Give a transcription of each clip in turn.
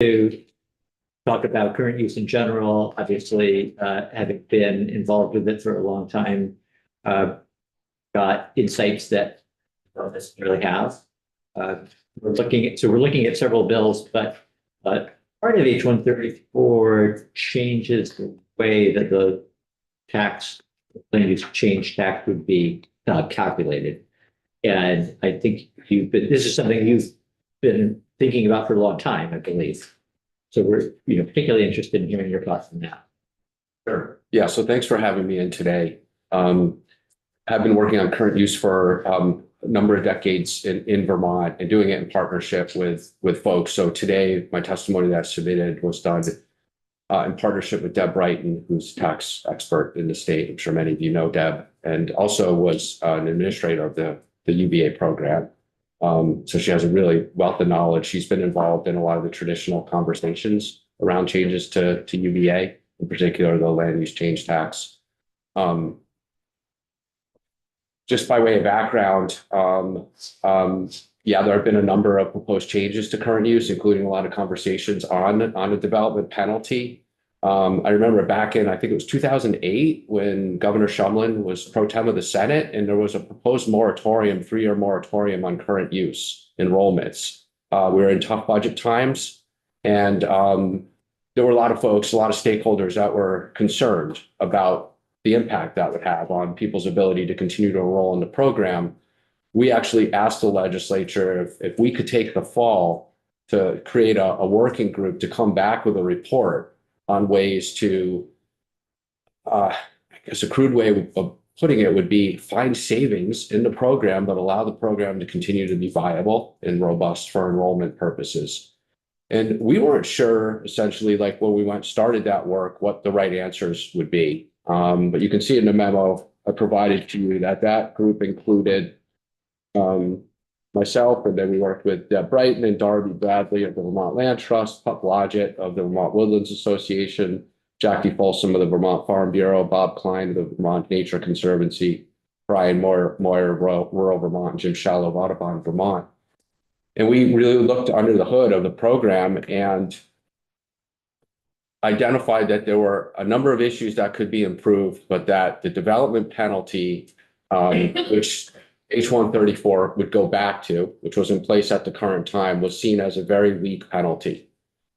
to talk about current use in general. Obviously, having been involved with it for a long time, got insights that we don't necessarily have. We're looking at several bills, but part of H-134 changes the way that the land use change tax would be calculated. And I think this is something you've been thinking about for a long time, I believe. So we're particularly interested in hearing your thoughts on that. Sure. Yeah. So thanks for having me in today. I've been working on current use for a number of decades in Vermont and doing it in partnership with folks. So today, my testimony that I submitted was done in partnership with Deb Brighton, who's a tax expert in the state. I'm sure many of you know Deb, and also was an administrator of the UBA program. So she has a really wealth of knowledge. She's been involved in a lot of the traditional conversations around changes to UBA, in particular the land use change tax. Just by way of background, yeah, there have been a number of proposed changes to current use, including a lot of conversations on a development penalty. I remember back in, I think it was 2008, when Governor Shumlin was pro tem of the Senate, and there was a proposed moratorium, 3-year moratorium on current use enrollments. We were in tough budget times, and there were a lot of folks, a lot of stakeholders that were concerned about the impact that would have on people's ability to continue to enroll in the program. We actually asked the legislature if we could take the fall to create a working group to come back with a report on ways to, I guess a crude way of putting it would be find savings in the program, but allow the program to continue to be viable and robust for enrollment purposes. And we weren't sure, essentially, like when we started that work, what the right answers would be. But you can see in the memo I provided to you that group included myself, and then we worked with Deb Brighton and Darby Bradley of the Vermont Land Trust, Puck Blodgett of the Vermont Woodlands Association, Jackie Folsom of the Vermont Farm Bureau, Bob Klein of the Vermont Nature Conservancy, Brian Moyer of Rural Vermont, and Jim Shallow of Audubon, Vermont. And we really looked under the hood of the program and identified that there were a number of issues that could be improved, but that the development penalty, which H-134 would go back to, which was in place at the current time, was seen as a very weak penalty.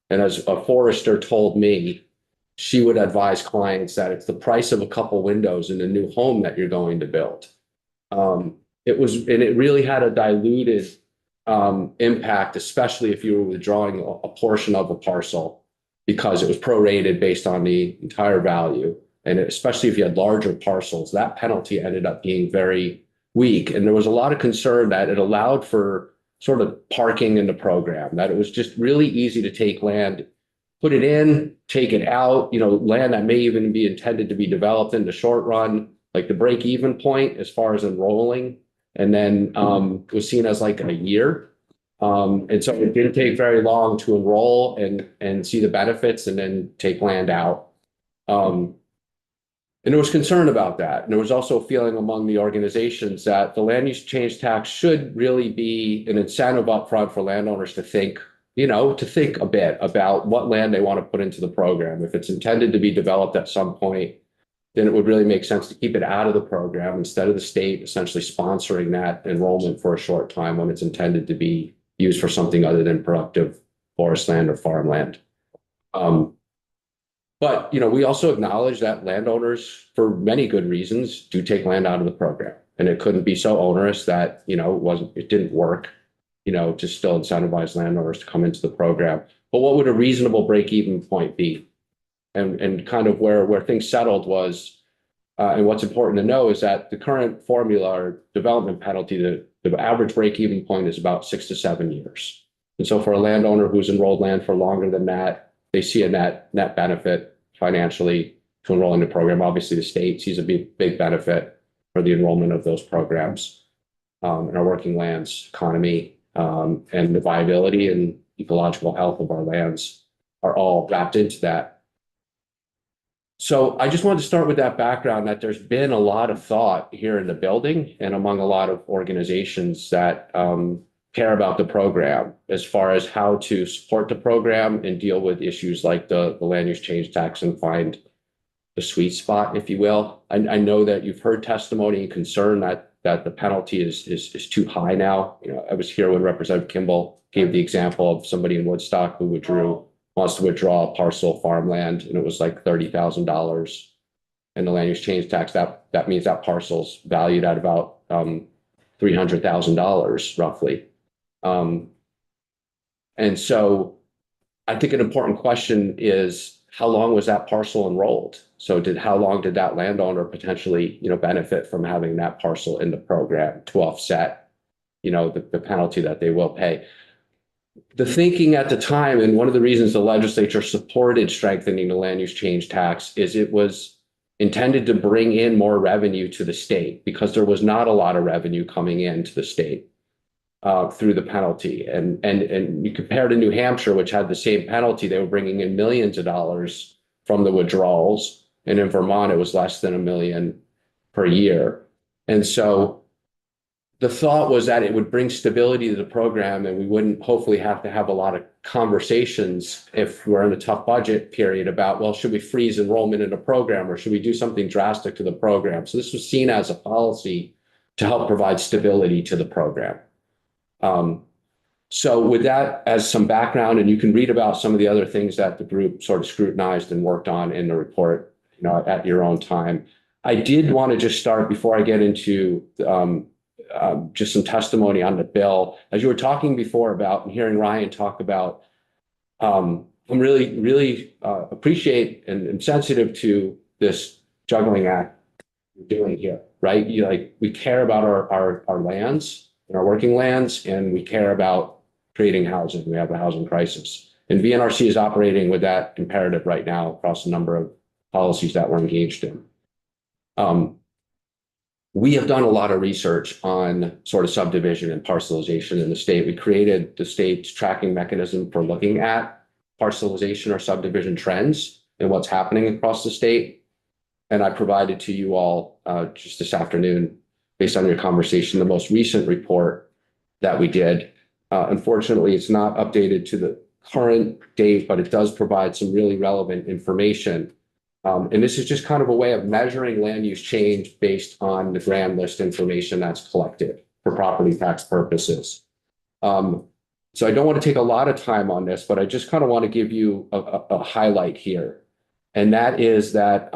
And as a forester told me, she would advise clients that it's the price of a couple windows in a new home that you're going to build. It really had a diluted impact, especially if you were withdrawing a portion of a parcel, because it was prorated based on the entire value. And especially if you had larger parcels, that penalty ended up being very weak. And there was a lot of concern that it allowed for sort of parking in the program, that it was just really easy to take land, put it in, take it out, land that may even be intended to be developed in the short run, like the break-even point as far as enrolling. And then it was seen as like a year. And so it didn't take very long to enroll and see the benefits and then take land out. And there was concern about that. And there was also a feeling among the organizations that the land use change tax should really be an incentive upfront for landowners to think a bit about what land they want to put into the program. If it's intended to be developed at some point, then it would really make sense to keep it out of the program instead of the state essentially sponsoring that enrollment for a short time when it's intended to be used for something other than productive forest land or farmland. But we also acknowledge that landowners, for many good reasons, do take land out of the program, and it couldn't be so onerous that it didn't work, to still incentivize landowners to come into the program. But what would a reasonable break-even point be? And kind of where things settled was, and what's important to know is that the current formula or development penalty, the average break-even point is about 6 to 7 years. And so for a landowner who's enrolled land for longer than that, they see a net benefit financially to enroll in the program. Obviously, the state sees a big benefit for the enrollment of those programs. And our working lands economy and the viability and ecological health of our lands are all wrapped into that. So I just wanted to start with that background, that there's been a lot of thought here in the building and among a lot of organizations that care about the program as far as how to support the program and deal with issues like the land use change tax and find the sweet spot, if you will. I know that you've heard testimony and concern that the penalty is too high now. You know, I was here when Representative Kimball gave the example of somebody in Woodstock who wants to withdraw a parcel of farmland, and it was like $30,000. And the land use change tax, that means that parcel's valued at about $300,000 roughly. And so I think an important question is, how long was that parcel enrolled? So how long did that landowner potentially, benefit from having that parcel in the program to offset, the penalty that they will pay? The thinking at the time, and one of the reasons the legislature supported strengthening the land use change tax, is it was intended to bring in more revenue to the state, because there was not a lot of revenue coming into the state through the penalty. And you compare to New Hampshire, which had the same penalty, they were bringing in millions of dollars from the withdrawals. And in Vermont, it was less than $1 million per year. And so the thought was that it would bring stability to the program, and we wouldn't hopefully have to have a lot of conversations if we're in a tough budget period about, well, should we freeze enrollment in a program, or should we do something drastic to the program? So this was seen as a policy to help provide stability to the program. So with that as some background, and you can read about some of the other things that the group sort of scrutinized and worked on in the report, at your own time. I did want to just start before I get into just some testimony on the bill. As you were talking before about and hearing Ryan talk about, I'm really appreciate and am sensitive to this juggling act you're doing here, right? We care about our lands and our working lands, and we care about creating housing. We have a housing crisis, and VNRC is operating with that imperative right now across a number of policies that we're engaged in. We have done a lot of research on sort of subdivision and parcelization in the state. We created the state's tracking mechanism for looking at parcelization or subdivision trends and what's happening across the state. And I provided to you all just this afternoon, based on your conversation, the most recent report that we did. Unfortunately, it's not updated to the current date, but it does provide some really relevant information. And this is just kind of a way of measuring land use change based on the grand list information that's collected for property tax purposes. So I don't want to take a lot of time on this, but I just kind of want to give you a highlight here. And that is that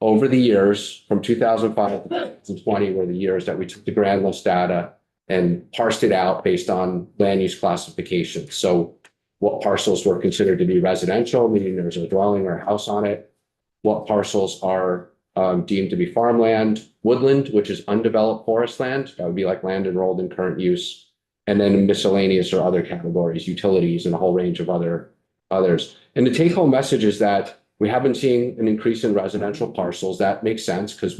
over the years, from 2005 to 2020 were the years that we took the grand list data and parsed it out based on land use classification. So what parcels were considered to be residential, meaning there's a dwelling or a house on it. What parcels are deemed to be farmland, woodland, which is undeveloped forest land. That would be like land enrolled in current use. And then miscellaneous or other categories, utilities, and a whole range of others. And the take home message is that we haven't seen an increase in residential parcels. That makes sense, because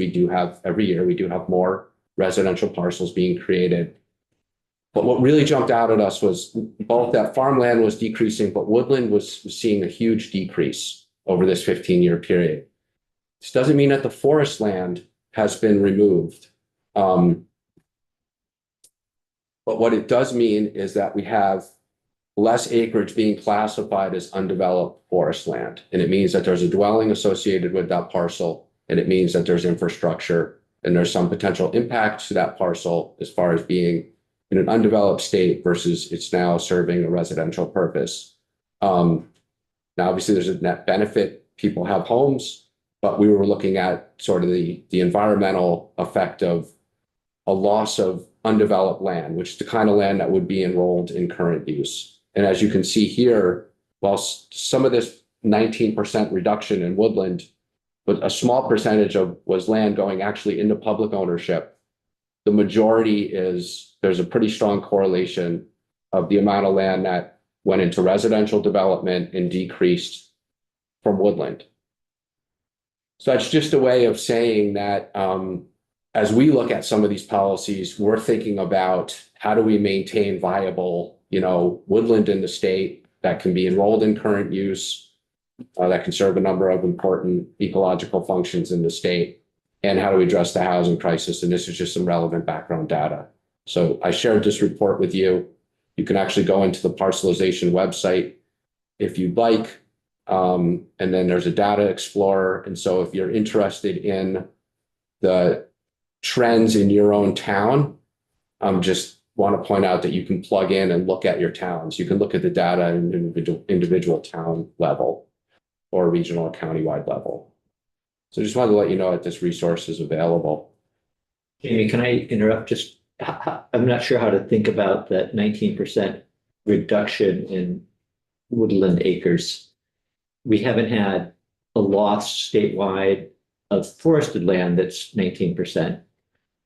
every year we do have more residential parcels being created. But what really jumped out at us was both that farmland was decreasing, but woodland was seeing a huge decrease over this 15-year period. This doesn't mean that the forest land has been removed. But what it does mean is that we have less acreage being classified as undeveloped forest land. And it means that there's a dwelling associated with that parcel, and it means that there's infrastructure, and there's some potential impact to that parcel as far as being in an undeveloped state versus it's now serving a residential purpose. Now, obviously, there's a net benefit. People have homes, but we were looking at sort of the environmental effect of a loss of undeveloped land, which is the kind of land that would be enrolled in current use. And as you can see here, while some of this 19% reduction in woodland, but a small percentage was land going actually into public ownership, the majority there's a pretty strong correlation of the amount of land that went into residential development and decreased from woodland. So that's just a way of saying that as we look at some of these policies, we're thinking about how do we maintain viable, woodland in the state that can be enrolled in current use, that can serve a number of important ecological functions in the state, and how do we address the housing crisis? And this is just some relevant background data So I shared this report with you. You can actually go into the parcelization website if you'd like. And then there's a data explorer. And so if you're interested in the trends in your own town, just want to point out that you can plug in and look at your towns. You can look at the data in individual town level or regional or countywide level. So just wanted to let you know that this resource is available. Jamie, can I interrupt? Just, I'm not sure how to think about that 19% reduction in woodland acres. We haven't had a loss statewide of forested land that's 19%.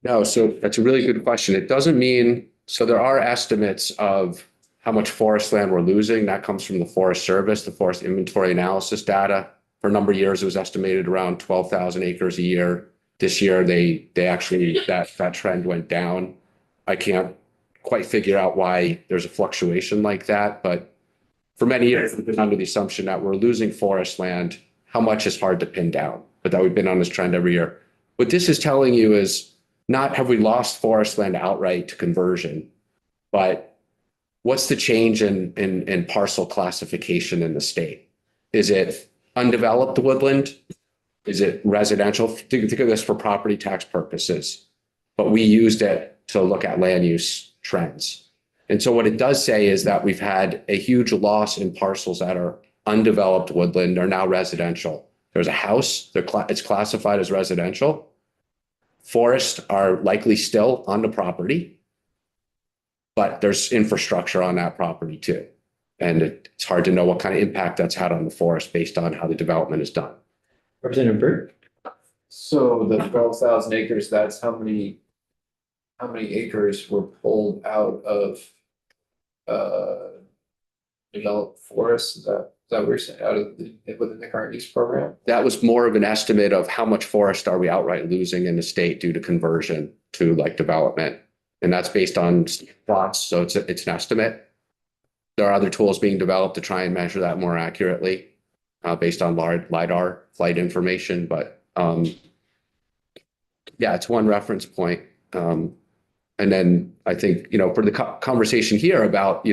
No, so that's a really good question. It doesn't mean, so there are estimates of how much forest land we're losing. That comes from the Forest Service, the forest inventory analysis data. For a number of years, it was estimated around 12,000 acres a year. This year, they actually, that trend went down. I can't quite figure out why there's a fluctuation like that, but for many years, we've been under the assumption that we're losing forest land. How much is hard to pin down, but that we've been on this trend every year. What this is telling you is not have we lost forest land outright to conversion, but what's the change in parcel classification in the state? Is it undeveloped woodland? Is it residential? Think of this for property tax purposes, but we used it to look at land use trends. And so what it does say is that we've had a huge loss in parcels that are undeveloped woodland are now residential. There's a house, it's classified as residential. Forests are likely still on the property, but there's infrastructure on that property too. And it's hard to know what kind of impact that's had on the forest based on how the development is done. Representative Byrd? So the 12,000 acres, that's how many acres were pulled out of developed forests? Is that what you're saying, out of within the current use program? That was more of an estimate of how much forest are we outright losing in the state due to conversion to like development. And that's based on plots, so it's an estimate. There are other tools being developed to try and measure that more accurately based on LiDAR flight information, but yeah, it's one reference point. And then I think, for the conversation here about,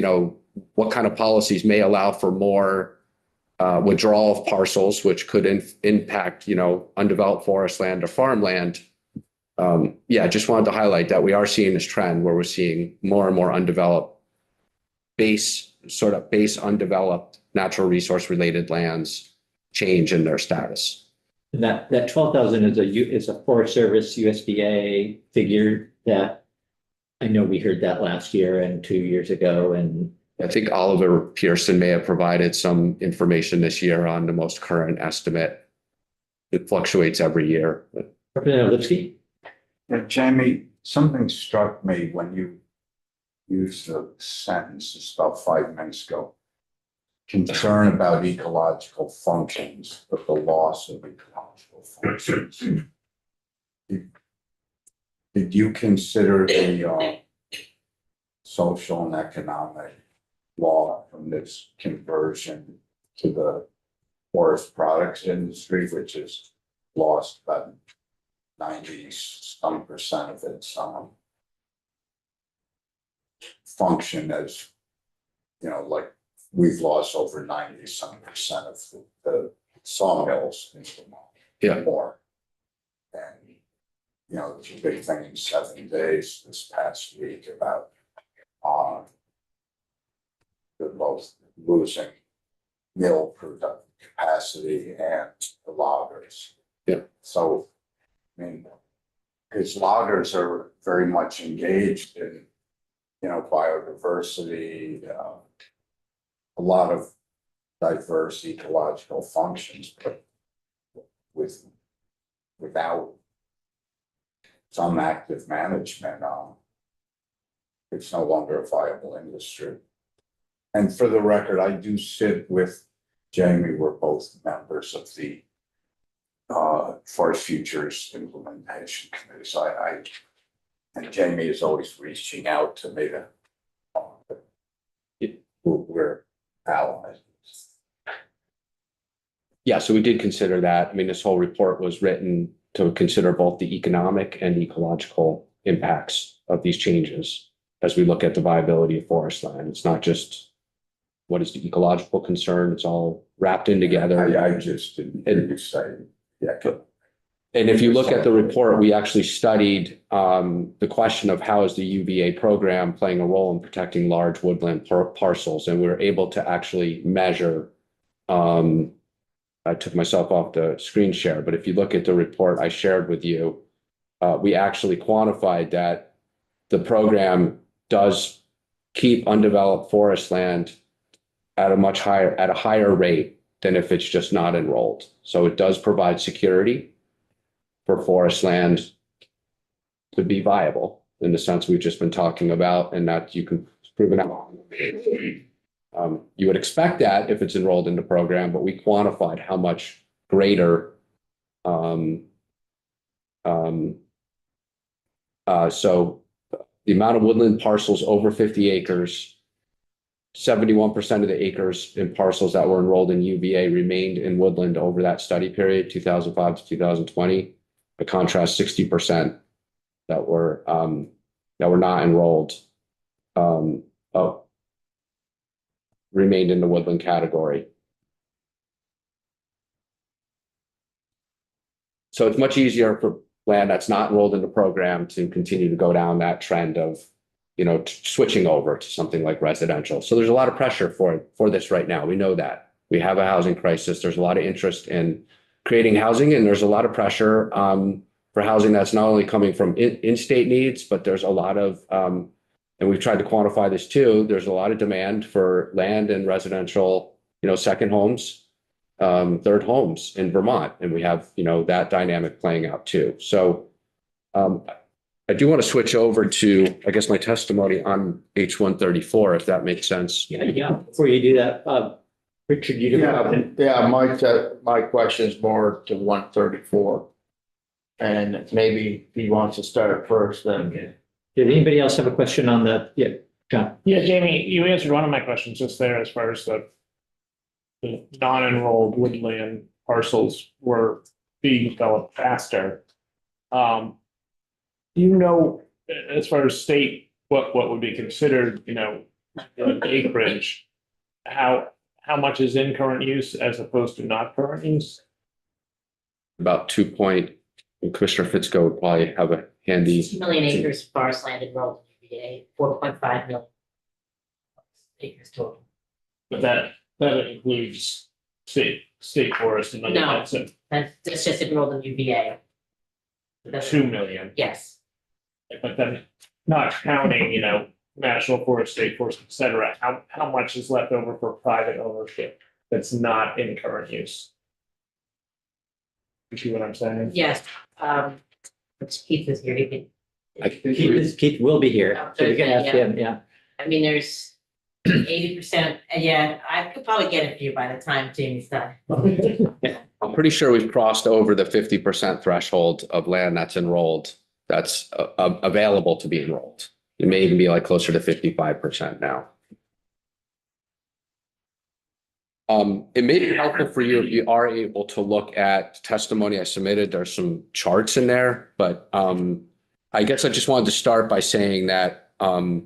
what kind of policies may allow for more withdrawal of parcels, which could impact, undeveloped forest land or farmland. Yeah, just wanted to highlight that we are seeing this trend where we're seeing more and more undeveloped base undeveloped natural resource related lands change in their status. And that 12,000 is a Forest Service USDA figure that I know we heard that last year and 2 years ago. And I think Oliver Pearson may have provided some information this year on the most current estimate. It fluctuates every year. Representative Lipsky? Yeah, Jamie, something struck me when you used the sentence just about 5 minutes ago. Concern about ecological functions, but the loss of ecological functions. Did you consider the social and economic law from this conversion to the forest products industry, which has lost about 90% of its function as, like we've lost over 90% of the sawmills in Vermont. Yeah. More. And, there's a big thing in 7 days this past week about both losing mill productive capacity and the loggers. Yeah. So, because loggers are very much engaged in, biodiversity, a lot of diverse ecological functions, but without some active management, it's no longer a viable industry. And for the record, I do sit with Jamie. We're both members of the Forest Futures Implementation Committee. So and Jamie is always reaching out to me to we're allies. Yeah, so we did consider that. This whole report was written to consider both the economic and ecological impacts of these changes as we look at the viability of forest land. It's not just what is the ecological concern, it's all wrapped in together. I just didn't hear you say, yeah. And if you look at the report, we actually studied the question of how is the UVA program playing a role in protecting large woodland parcels, and we were able to actually measure. I took myself off the screen share, but if you look at the report I shared with you, we actually quantified that the program does keep undeveloped forest land at a higher rate than if it's just not enrolled. So it does provide security for forest land to be viable in the sense we've just been talking about, and that you can prove it out. You would expect that if it's enrolled in the program, but we quantified how much greater. So the amount of woodland parcels over 50 acres, 71% of the acres in parcels that were enrolled in UVA remained in woodland over that study period, 2005 to 2020. By contrast, 60% that were not enrolled remained in the woodland category. So it's much easier for land that's not enrolled in the program to continue to go down that trend of, switching over to something like residential. So there's a lot of pressure for this right now. We know that. We have a housing crisis. There's a lot of interest in creating housing, and there's a lot of pressure for housing that's not only coming from in-state needs, but there's a lot of, and we've tried to quantify this too, there's a lot of demand for land and residential, second homes, third homes in Vermont. And we have, that dynamic playing out too. So I do want to switch over to, I guess, my testimony on H134, if that makes sense. Yeah. Before you do that, Richard, you do have a Yeah, my question is more to 134. And maybe he wants to start first then. Okay. Did anybody else have a question on yeah, John? Yeah, Jamie, you answered one of my questions just there as far as the non-enrolled woodland parcels were being developed faster. As far as state, what would be considered, acreage, how much is in current use as opposed to not current use? About 2 point, and Commissioner Fitzko would probably have a handy. 2 million acres of forest land enrolled in UVA, 4.5 million acres total. But that includes state forest and other, No. that's That's just enrolled in UVA. That's 2 million. Yes, But then not counting, national forest, state forest, et cetera, how much is left over for private ownership that's not in current use? You see what I'm saying? yes. Keith is here, he could, Keith will be here, so you can ask him, yeah. I mean, there's 80%, yeah, I could probably get it for you by the time Jamie's done. I'm pretty sure we've crossed over the 50% threshold of land that's enrolled, that's available to be enrolled. It may even be like closer to 55% now. It may be helpful for you if you are able to look at testimony I submitted. There's some charts in there, but I guess I just wanted to start by saying that I've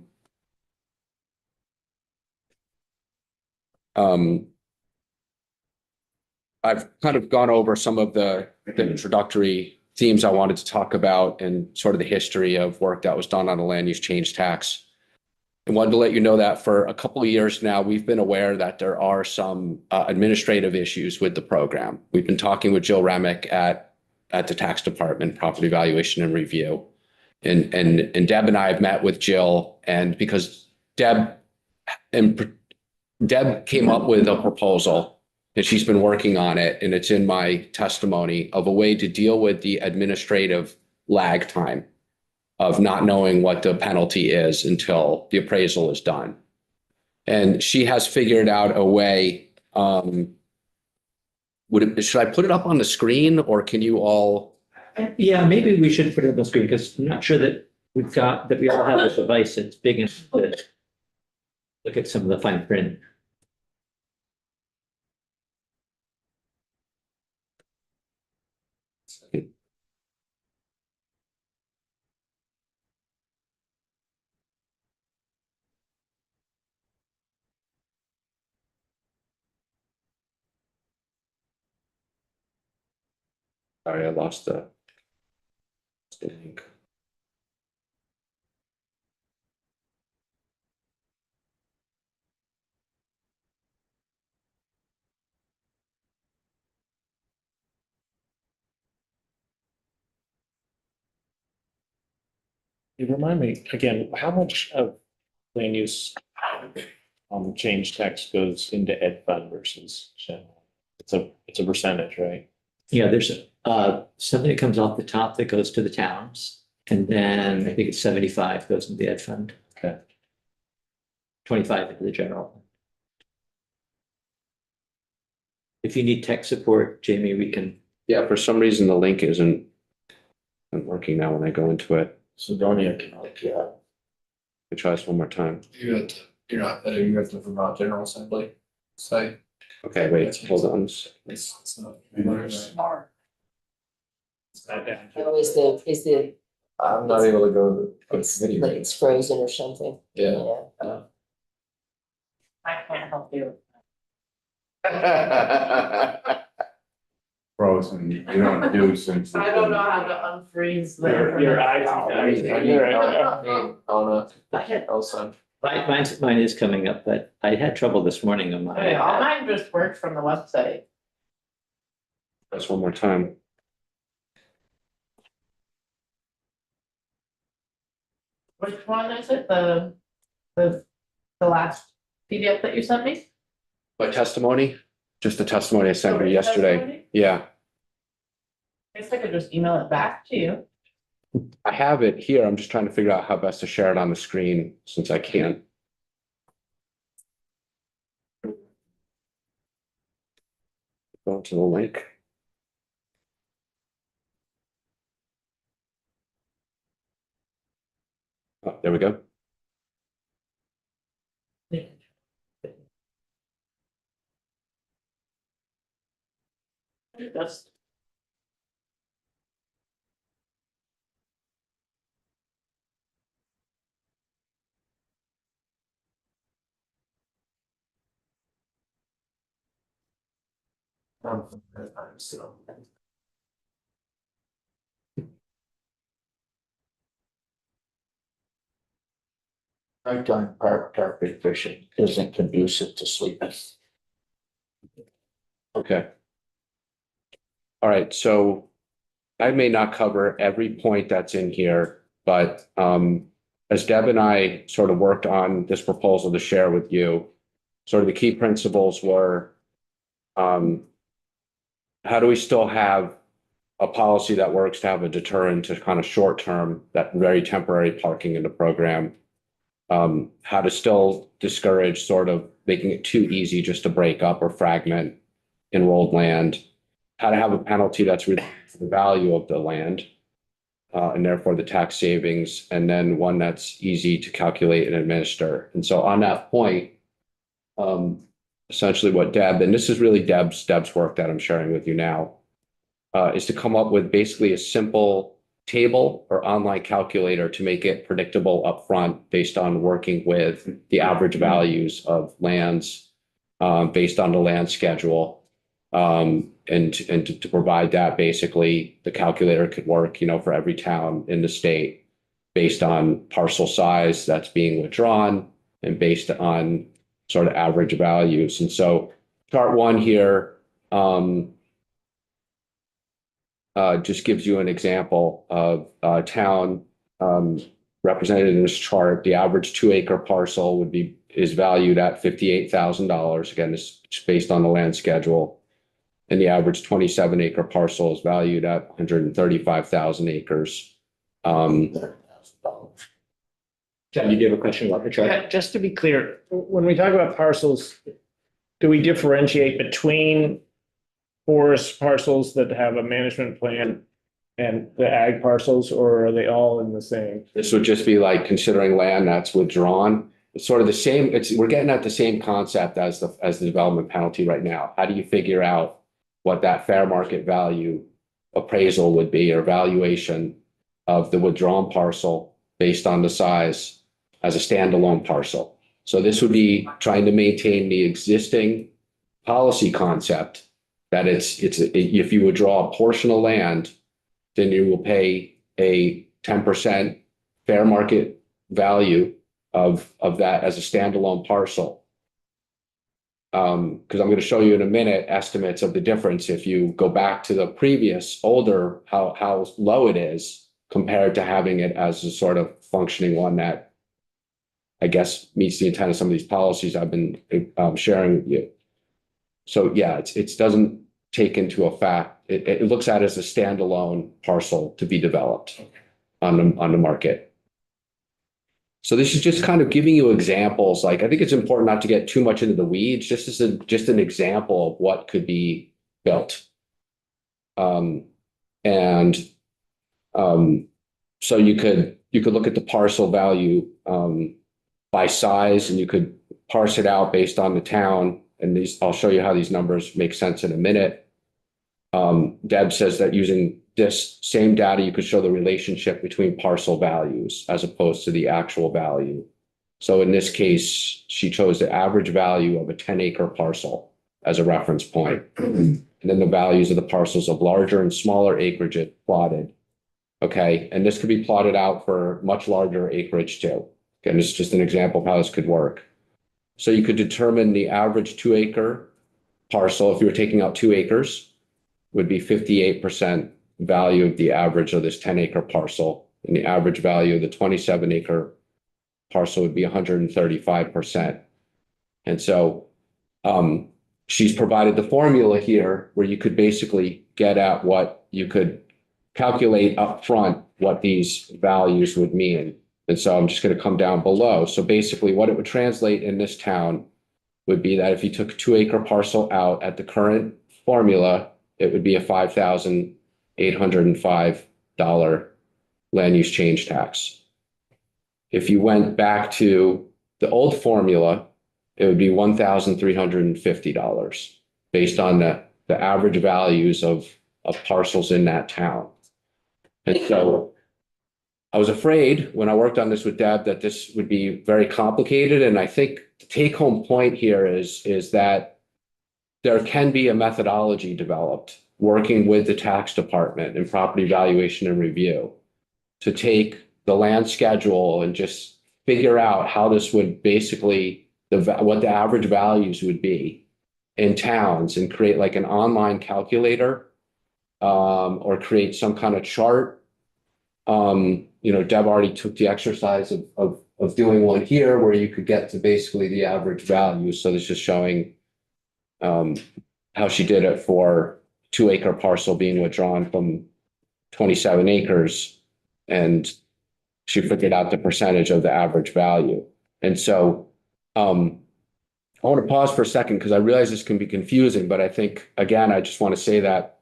kind of gone over some of the introductory themes I wanted to talk about and sort of the history of work that was done on the land use change tax. I wanted to let you know that for a couple of years now, we've been aware that there are some administrative issues with the program. We've been talking with Jill Remick at the tax department, property valuation and review. And Deb and I have met with Jill, and because Deb came up with a proposal and she's been working on it, and it's in my testimony, of a way to deal with the administrative lag time of not knowing what the penalty is until the appraisal is done. And she has figured out a way. Should I put it up on the screen, or can you all? Yeah, maybe we should put it on the screen, because I'm not sure that we all have a device that's big enough to look at some of the fine print. Sorry, I lost the link. You remind me again, how much of land use change text goes into ed fund versus general? It's a percentage, right? Yeah, there's something that comes off the top that goes to the towns. And then I think it's 75 goes into the ed fund. Okay. 25 into the general. If you need tech support, Jamie, we can, Yeah, for some reason, the link isn't working now when I go into it. Sidonia can help you out. Let me try this one more time. You have to, you have the Vermont General Assembly site. Okay, wait, hold on. It's not. You're smart. Oh, is the, I'm not able to go to the it's committee. like it's frozen or something? Yeah. I can't help you. Frozen, you don't do since. I don't know how to unfreeze Your eyes. On I had, a, Elson. mine is coming up, but I had trouble this morning on my. All mine just worked from the website. That's one more time. Which one is it? The last PDF that you sent me? My testimony, just the testimony I sent you yesterday. Yeah, I guess I could just email it back to you. I have it here. I'm just trying to figure out how best to share it on the screen since I can't. Go to the link. Oh, there we go. That's Nighttime park carpet fishing isn't conducive to sleeping. Okay. All right, so I may not cover every point that's in here, but as Deb and I sort of worked on this proposal to share with you, sort of the key principles were how do we still have a policy that works to have a deterrent to kind of short term, that very temporary parking in the program? How to still discourage sort of making it too easy just to break up or fragment enrolled land, how to have a penalty that's related to the value of the land, and therefore the tax savings, and then one that's easy to calculate and administer. And so on that point, essentially what Deb, and this is really Deb's work that I'm sharing with you now, is to come up with basically a simple table or online calculator to make it predictable upfront based on working with the average values of lands based on the land schedule. And to provide that, basically the calculator could work, for every town in the state based on parcel size that's being withdrawn and based on sort of average values. And so chart one here just gives you an example of a town represented in this chart. The average 2-acre parcel is valued at $58,000. Again, this is based on the land schedule. And the average 27-acre parcel is valued at 135,000 acres. John, you do have a question about the chart? Yeah, just to be clear, when we talk about parcels, do we differentiate between forest parcels that have a management plan and the ag parcels, or are they all in the same? This would just be like considering land that's withdrawn. It's sort of the same, we're getting at the same concept as the development penalty right now. How do you figure out what that fair market value appraisal would be, or valuation of the withdrawn parcel based on the size as a standalone parcel? So this would be trying to maintain the existing policy concept That if you withdraw a portion of land, then you will pay a 10% fair market value of that as a standalone parcel. Because I'm going to show you in a minute estimates of the difference if you go back to the previous older, how low it is compared to having it as a sort of functioning one that I guess meets the intent of some of these policies I've been sharing with you. So yeah, it doesn't take into effect, it looks at it as a standalone parcel to be developed on the market. So this is just kind of giving you examples. Like, I think it's important not to get too much into the weeds, just as an example of what could be built. So you could look at the parcel value by size, and you could parse it out based on the town. And I'll show you how these numbers make sense in a minute. Deb says that using this same data, you could show the relationship between parcel values as opposed to the actual value. So in this case, she chose the average value of a 10-acre parcel as a reference point. And then the values of the parcels of larger and smaller acreage plotted. Okay, and this could be plotted out for much larger acreage too. Again, this is just an example of how this could work. So you could determine the average 2-acre parcel, if you were taking out 2 acres, would be 58% value of the average of this 10-acre parcel. And the average value of the 27-acre parcel would be 135%. And so she's provided the formula here where you could basically get at what you could calculate up front what these values would mean. And so I'm just going to come down below. So basically what it would translate in this town would be that if you took a 2-acre parcel out at the current formula, it would be a $5,805 land use change tax. If you went back to the old formula, it would be $1,350 based on the average values of parcels in that town. And so I was afraid when I worked on this with Deb that this would be very complicated. And I think the take-home point here is that there can be a methodology developed working with the tax department and property valuation and review to take the land schedule and just figure out how this would basically, what the average values would be in towns, and create like an online calculator or create some kind of chart. Deb already took the exercise of doing one here where you could get to basically the average value. So this is showing how she did it for 2-acre parcel being withdrawn from 27 acres. And she figured out the percentage of the average value. And so I want to pause for a second because I realize this can be confusing, but I think, again, I just want to say that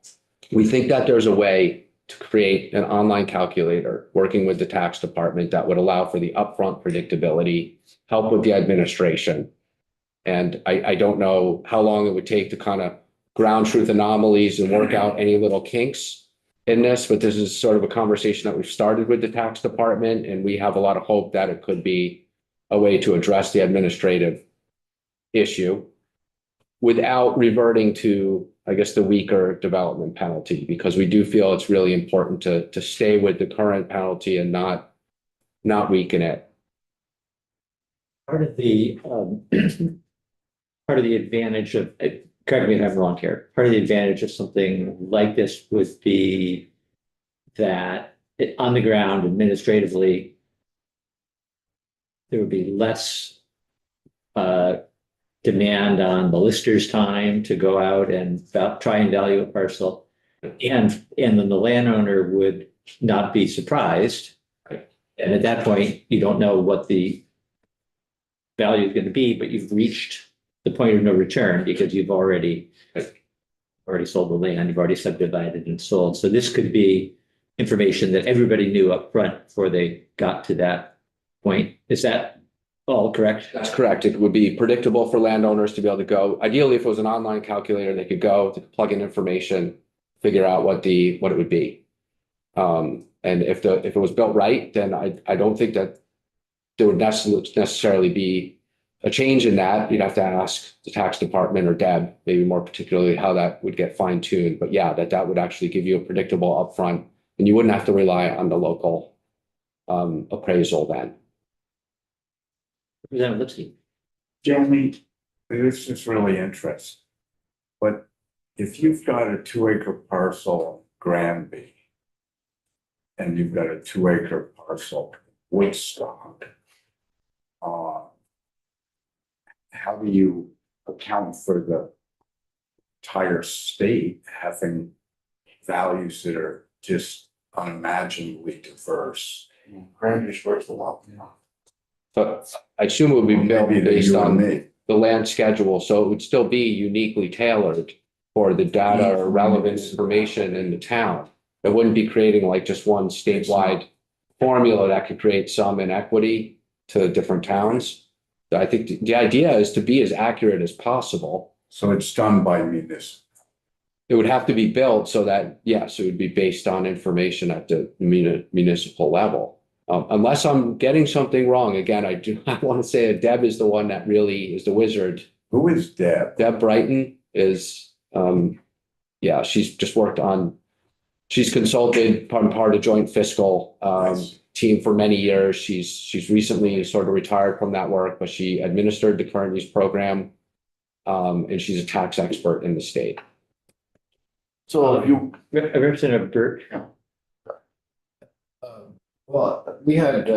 we think that there's a way to create an online calculator working with the tax department that would allow for the upfront predictability, help with the administration. And I don't know how long it would take to kind of ground truth anomalies and work out any little kinks in this, but this is sort of a conversation that we've started with the tax department, and we have a lot of hope that it could be a way to address the administrative issue without reverting to, I guess, the weaker development penalty, because we do feel it's really important to stay with the current penalty and not weaken it. Part of the advantage of, correct me if I'm wrong here, part of the advantage of something like this would be that on the ground administratively, there would be less demand on the lister's time to go out and try and value a parcel. And then the landowner would not be surprised. And at that point, you don't know what the value is going to be, but you've reached the point of no return because you've already sold the land, you've already subdivided and sold. So this could be information that everybody knew up front before they got to that point. Is that all correct? That's correct. It would be predictable for landowners to be able to go. Ideally, if it was an online calculator, they could go to plug in information, figure out what it would be. And if it was built right, then I don't think that there would necessarily be a change in that, you'd have to ask the tax department or Deb, maybe more particularly how that would get fine tuned. But yeah, that would actually give you a predictable upfront and you wouldn't have to rely on the local appraisal then. Representative Lipsky. Jamie, this is really interesting. But if you've got a 2-acre parcel in Granby and you've got a 2-acre parcel in Woodstock, how do you account for the entire state having values that are just unimaginably diverse? Granby's worth a lot. But I assume it would be built Maybe based you and on me. the land schedule, so it would still be uniquely tailored for the data or relevant information in the town. It wouldn't be creating like just one statewide formula that could create some inequity to different towns. I think the idea is to be as accurate as possible. So it's done by municipal. It would have to be built so that, yes, it would be based on information at the municipal level. Unless I'm getting something wrong, again, I do not want to say that Deb is the one that really is the wizard. Who is Deb? Deb Brighton is, yeah, she's just worked on, she's consulted part of joint fiscal team for many years. She's recently sort of retired from that work, but she administered the current use program. And she's a tax expert in the state. So you, Representative Burt. Well, we had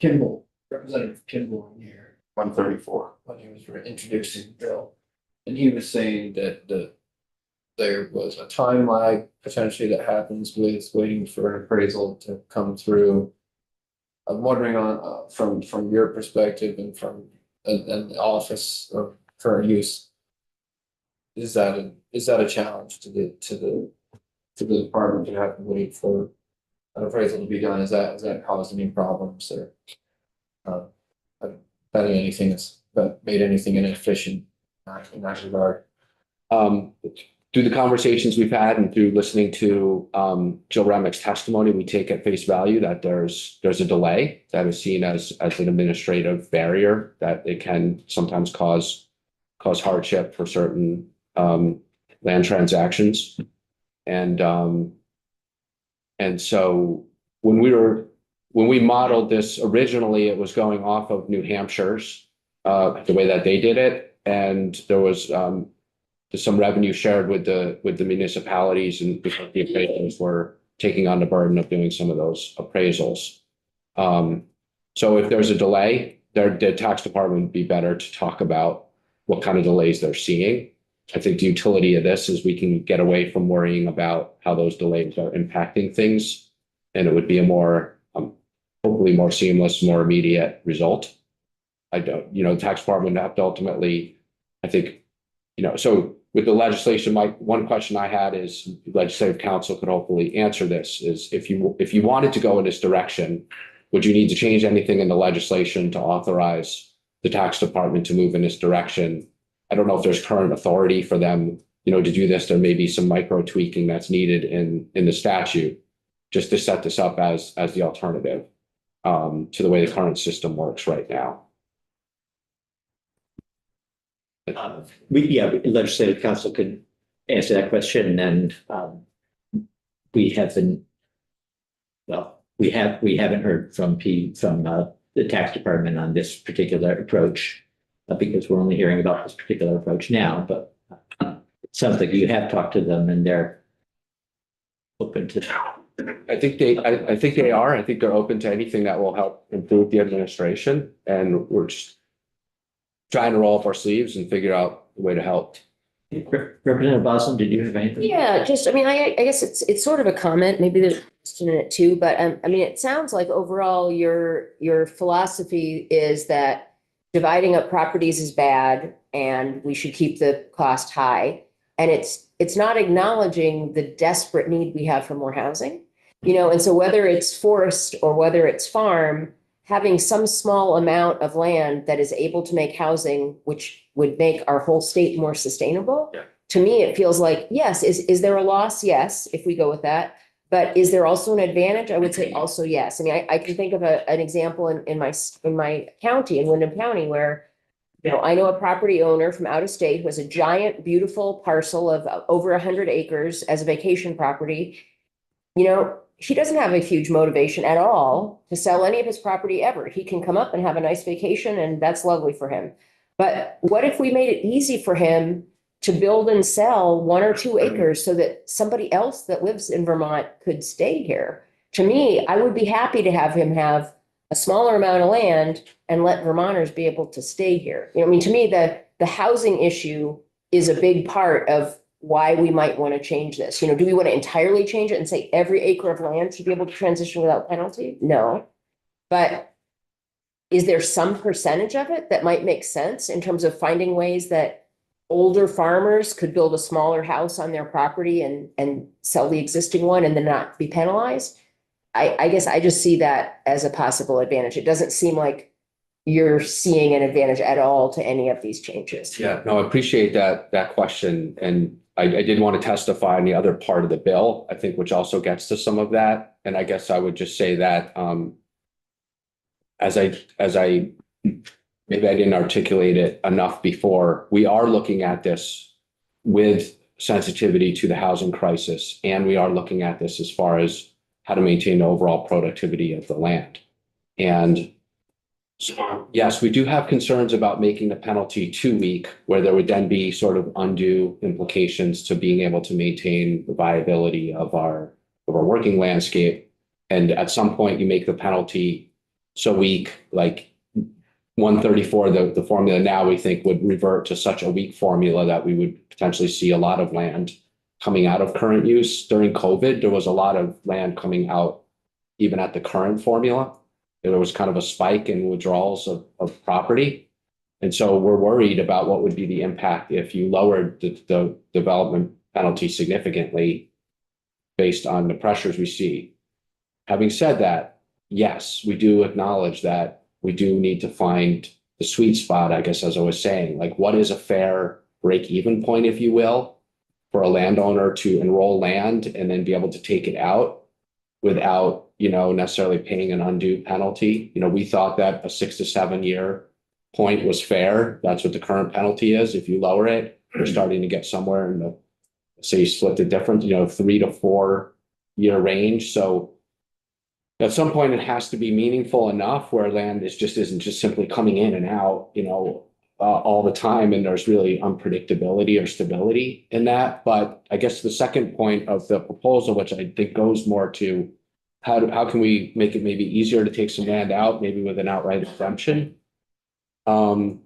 Kimball, Representative Kimball in here 134. when he was introducing the bill. And he was saying that there was a time lag potentially that happens with waiting for an appraisal to come through. I'm wondering on from your perspective and from and the office of current use. Is that a challenge to the department to have to wait for an appraisal to be done? Is that caused any problems or done anything that's made anything inefficient in that regard? Through the conversations we've had and through listening to Jill Remick's testimony, we take at face value that there's a delay that is seen as an administrative barrier, that it can sometimes cause hardship for certain land transactions. And so when we modeled this originally, it was going off of New Hampshire's the way that they did it, and there was some revenue shared with the municipalities, and because the appraisals were taking on the burden of doing some of those appraisals. So if there's a delay, the tax department would be better to talk about what kind of delays they're seeing. I think the utility of this is we can get away from worrying about how those delays are impacting things, and it would be a more hopefully more seamless, more immediate result. The tax department would have to ultimately, I think, so with the legislation, one question I had is legislative council could hopefully answer this, is if you wanted to go in this direction, would you need to change anything in the legislation to authorize the tax department to move in this direction? I don't know if there's current authority for them, to do this. There may be some micro tweaking that's needed in the statute just to set this up as the alternative to the way the current system works right now. Legislative council could answer that question, and we haven't heard from the tax department on this particular approach because we're only hearing about this particular approach now, but it sounds like you have talked to them and they're open to that. I think they are. I think they're open to anything that will help improve the administration, and we're just trying to roll up our sleeves and figure out a way to help. Representative Bosland, did you have anything? Yeah, I guess it's sort of a comment, maybe there's a question in it too, but it sounds like overall your philosophy is that dividing up properties is bad and we should keep the cost high. And it's not acknowledging the desperate need we have for more housing, and so whether it's forest or whether it's farm, having some small amount of land that is able to make housing, which would make our whole state more sustainable. Yeah. To me, it feels like, yes, is there a loss? Yes, if we go with that. But is there also an advantage? I would say also yes. I mean, I can think of an example in my county, in Wyndham County, where I know a property owner from out of state who has a giant, beautiful parcel of over 100 acres as a vacation property. He doesn't have a huge motivation at all to sell any of his property ever. He can come up and have a nice vacation, and that's lovely for him. But what if we made it easy for him to build and sell 1 or 2 acres so that somebody else that lives in Vermont could stay here? To me, I would be happy to have him have a smaller amount of land and let Vermonters be able to stay here. I mean, to me, the housing issue is a big part of why we might want to change this. Do we want to entirely change it and say every acre of land should be able to transition without penalty? No. But is there some percentage of it that might make sense in terms of finding ways that older farmers could build a smaller house on their property and sell the existing one and then not be penalized? I guess I just see that as a possible advantage. It doesn't seem like you're seeing an advantage at all to any of these changes. Yeah, no, I appreciate that question. And I did want to testify on the other part of the bill, I think, which also gets to some of that. And I guess I would just say that as I maybe I didn't articulate it enough before, we are looking at this with sensitivity to the housing crisis. And we are looking at this as far as how to maintain the overall productivity of the land. And so, yes, we do have concerns about making the penalty too weak, where there would then be sort of undue implications to being able to maintain the viability of our working landscape. And at some point, you make the penalty so weak, like 134, the formula now we think would revert to such a weak formula that we would potentially see a lot of land coming out of current use. During COVID, there was a lot of land coming out even at the current formula. There was kind of a spike in withdrawals of property. And so we're worried about what would be the impact if you lowered the development penalty significantly based on the pressures we see. Having said that, yes, we do acknowledge that we do need to find the sweet spot, I guess, as I was saying, like what is a fair break-even point, if you will, for a landowner to enroll land and then be able to take it out without, necessarily paying an undue penalty. We thought that a 6 to 7 year point was fair. That's what the current penalty is. If you lower it, you're starting to get somewhere in the, say you split the difference, 3 to 4 year range. So at some point it has to be meaningful enough where land isn't just simply coming in and out, all the time. And there's really unpredictability or stability in that. But I guess the second point of the proposal, which I think goes more to how can we make it maybe easier to take some land out, maybe with an outright exemption? Doing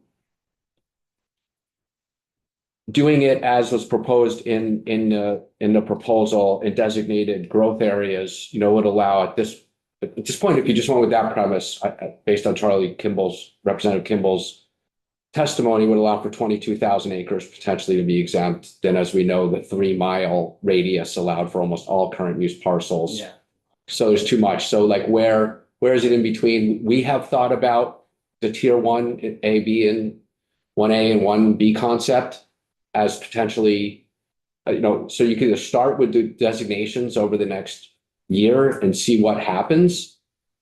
it as was proposed in the proposal in designated growth areas, would allow at this point, if you just went with that premise, based on Representative Kimball's testimony, would allow for 22,000 acres potentially to be exempt. Then, as we know, the 3-mile radius allowed for almost all current use parcels. Yeah. So there's too much. So like where is it in between? We have thought about the tier 1 A, B, and 1A and 1B concept as potentially, so you can either start with the designations over the next year and see what happens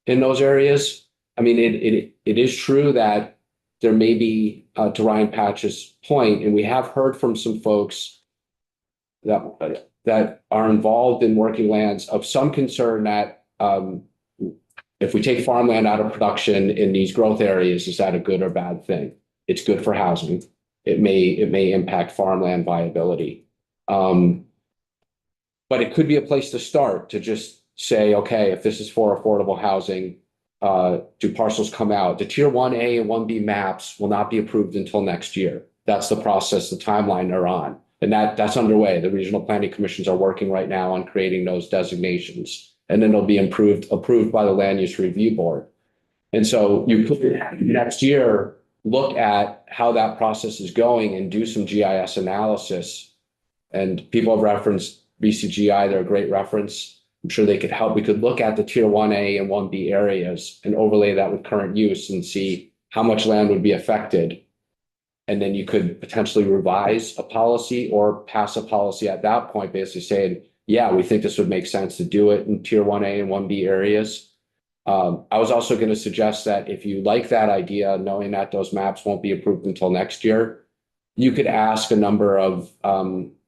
in those areas. I mean, it is true that there may be, to Ryan Patch's point, and we have heard from some folks that are involved in working lands of some concern that if we take farmland out of production in these growth areas, is that a good or bad thing? It's good for housing. It may impact farmland viability. But it could be a place to start to just say, okay, if this is for affordable housing, do parcels come out? The tier 1A and 1B maps will not be approved until next year. That's the process, the timeline they're on. And that's underway. The regional planning commissions are working right now on creating those designations. And then they'll be approved by the land use review board. And so you could next year look at how that process is going and do some GIS analysis. And people have referenced BCGI, they're a great reference. I'm sure they could help. We could look at the tier 1A and 1B areas and overlay that with current use and see how much land would be affected. And then you could potentially revise a policy or pass a policy at that point, basically saying yeah, we think this would make sense to do it in tier 1A and 1B areas. I was also going to suggest that if you like that idea, knowing that those maps won't be approved until next year, you could ask a number of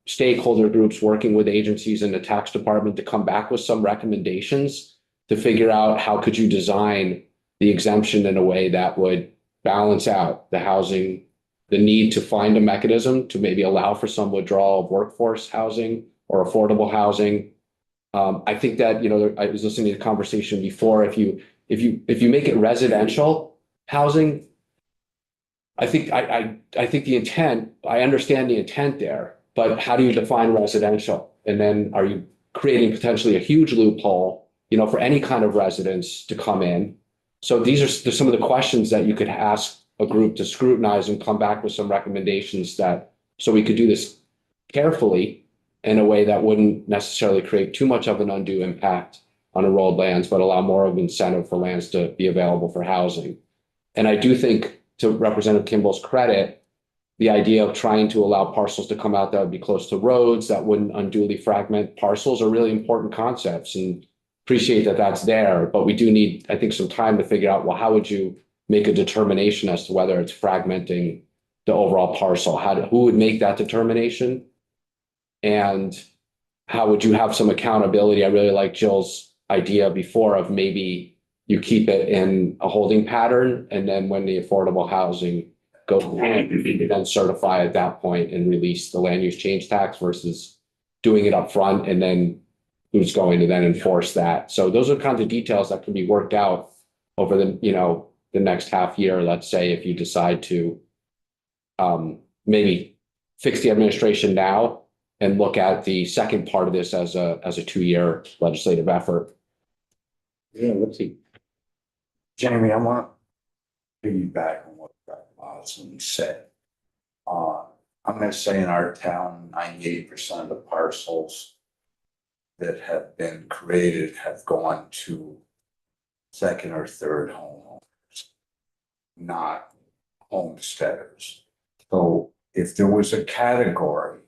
stakeholder groups working with agencies in the tax department to come back with some recommendations to figure out how could you design the exemption in a way that would balance out the housing, the need to find a mechanism to maybe allow for some withdrawal of workforce housing or affordable housing. I think that, I was listening to the conversation before, if you make it residential housing, I think the intent, I understand the intent there, but how do you define residential? And then are you creating potentially a huge loophole, for any kind of residence to come in? So there's some of the questions that you could ask a group to scrutinize and come back with some recommendations so we could do this carefully in a way that wouldn't necessarily create too much of an undue impact on enrolled lands, but allow more of an incentive for lands to be available for housing. And I do think, to Representative Kimball's credit, the idea of trying to allow parcels to come out that would be close to roads, that wouldn't unduly fragment parcels, are really important concepts, and appreciate that that's there. But we do need, I think, some time to figure out, well, how would you make a determination as to whether it's fragmenting the overall parcel? Who would make that determination? And how would you have some accountability? I really like Jill's idea before of maybe you keep it in a holding pattern, and then when the affordable housing goes in, you then certify at that point and release the land use change tax versus doing it up front, and then who's going to then enforce that. So those are the kinds of details that can be worked out over the next half year. Let's say if you decide to maybe fix the administration now and look at the second part of this as a 2-year legislative effort. Yeah, let's see. Jamie, I want to piggyback on what Osmond said. I'm going to say in our town, 98% of the parcels that have been created have gone to second or third homeowners, not homesteaders. So if there was a category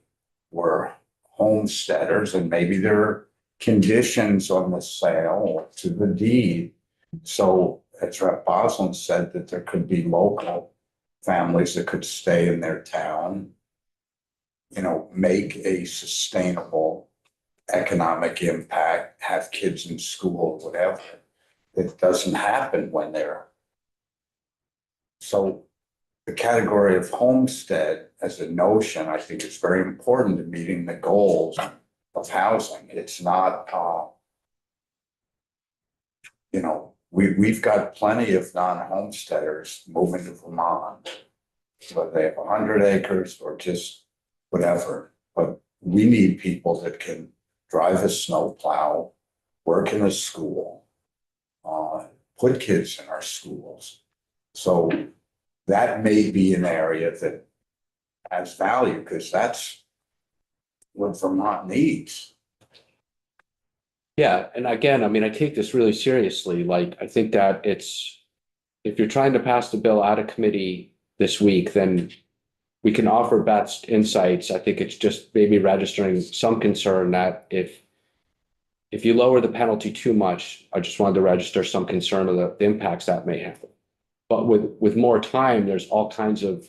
where homesteaders, and maybe there are conditions on the sale or to the deed. So as Rep. Bosland said, that there could be local families that could stay in their town, make a sustainable economic impact, have kids in school, whatever. It doesn't happen when they're. So the category of homestead as a notion, I think, is very important to meeting the goals of housing. It's not, we've got plenty of non-homesteaders moving to Vermont, whether they have 100 acres or just whatever. But we need people that can drive a snowplow, work in a school, put kids in our schools. So that may be an area that has value, because that's what Vermont needs. Yeah, and again, I take this really seriously. Like, I think that if you're trying to pass the bill out of committee this week, then we can offer best insights. I think it's just maybe registering some concern that if you lower the penalty too much, I just wanted to register some concern of the impacts that may have. But with more time, there's all kinds of,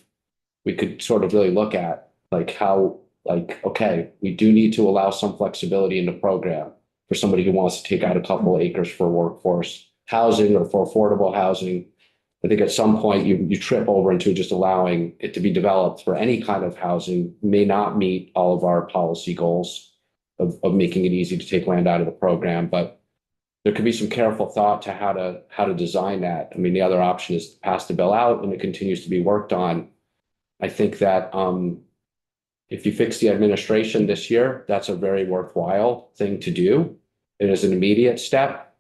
we could sort of really look at okay, we do need to allow some flexibility in the program for somebody who wants to take out a couple acres for workforce housing or for affordable housing. I think at some point you trip over into just allowing it to be developed for any kind of housing may not meet all of our policy goals of making it easy to take land out of the program. But there could be some careful thought to how to design that. The other option is to pass the bill out and it continues to be worked on. I think that if you fix the administration this year, that's a very worthwhile thing to do. It is an immediate step.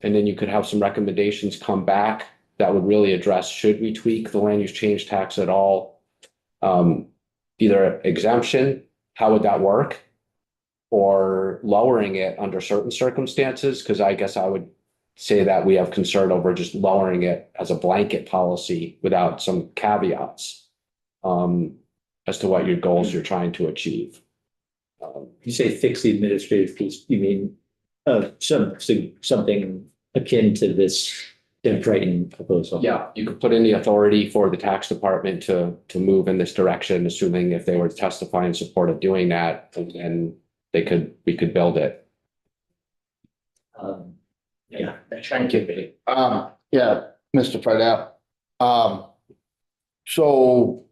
And then you could have some recommendations come back that would really address, should we tweak the land use change tax at all? Either exemption, how would that work? Or lowering it under certain circumstances, because I guess I would say that we have concern over just lowering it as a blanket policy without some caveats as to what your goals you're trying to achieve. You say fix the administrative piece, you mean something akin to this Tim Triton proposal? Yeah, you could put in the authority for the tax department to move in this direction, assuming if they were to testify in support of doing that, then we could build it. Yeah. Thank you. Yeah, Mr. Fidel. So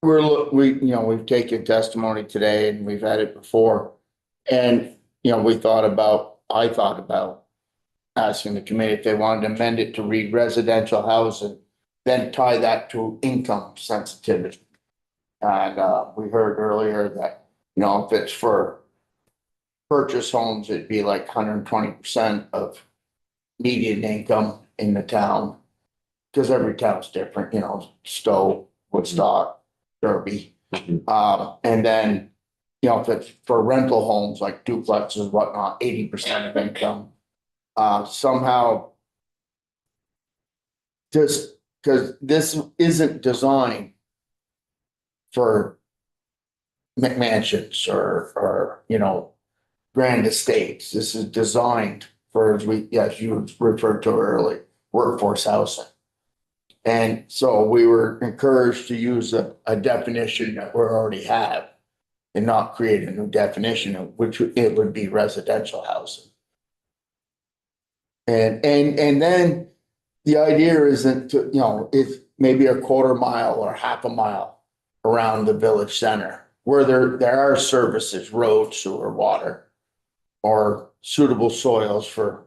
we've taken testimony today and we've had it before. And, I thought about asking the committee if they wanted to amend it to read residential housing, then tie that to income sensitivity. And, we heard earlier that, if it's for purchase homes, it'd be like 120% of median income in the town. Because every town's different, Stowe, Woodstock, Derby. And then, if it's for rental homes like duplexes, whatnot, 80% of income. Somehow. Just because this isn't designed for McMansions or grand estates. This is designed for, as you referred to earlier, workforce housing. And so we were encouraged to use a definition that we already have and not create a new definition, of which it would be residential housing. And then the idea isn't to, it's maybe a quarter mile or half a mile around the village center where there are services, road, sewer, water, or suitable soils for